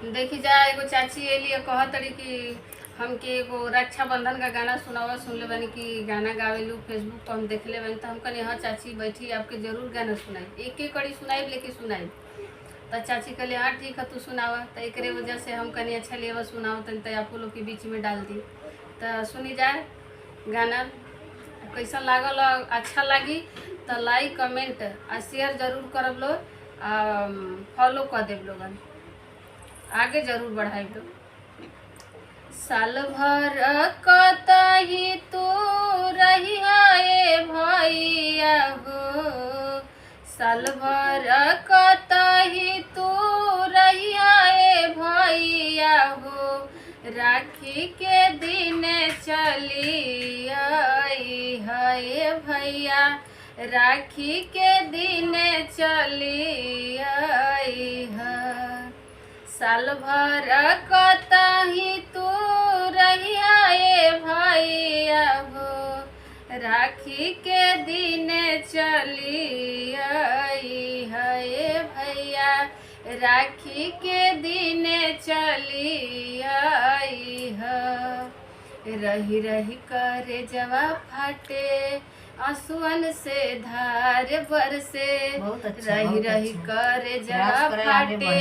देखी जा एगो चाची एलिए कहत तड़ी कि हमके एगो रक्षाबंधन का गाना सुनावा। सुन ले बनी कि गाना गावेलू फेसबुक पर हम देख ले बनी, तो हम कहनी हाँ चाची बैठी आपके जरूर गाना सुनाई, एक एक कड़ी सुनाई लेके सुनाई। तो चाची कहले हाँ ठीक है तू सुनावा। तो एक वजह से हम कहनी अच्छा ले सुनाओ तो आप लोग के बीच में डाल दी। तो सुनी जाए गाना, कैसा लागल अच्छा लगी तो लाइक कमेंट और शेयर जरूर करब लोग, फॉलो कर देव लोगन, आगे जरूर बढ़ाई दो। साल भर कतही तू रही है भैया हो, साल भर कतही तू रही है भैया हो, राखी के दिन चली आई है भैया, राखी के दिन चली आई है। साल भर कतही तू रही है भैया हो, राखी के दिन चली आई है भैया, राखी के दिन चली आई है। रही रही करे जवा फाटे आंसुअन से धार बरसे, रही रही करे जवा फाटे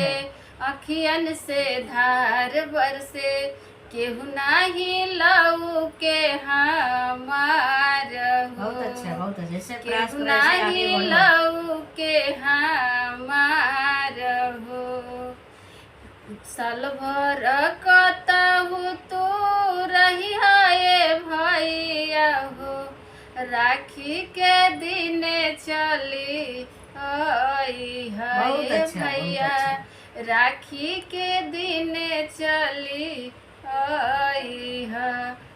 अखियन से धार बरसे, केहू नाही लऊ के हमार हो, केहू नाही लऊ के हमार हो। साल भर कतहु तू रही है भैया हो, राखी के दिन चली आई है भैया, राखी के दिन चली आई है।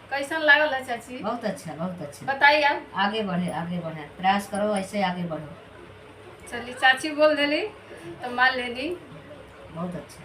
कैसा लागल है चाची? बहुत अच्छा बहुत अच्छा। बताइए आप। आगे बढ़े प्रयास करो, ऐसे आगे बढ़ो। चलिए चाची बोल देली तो मान लेनी। बहुत अच्छा।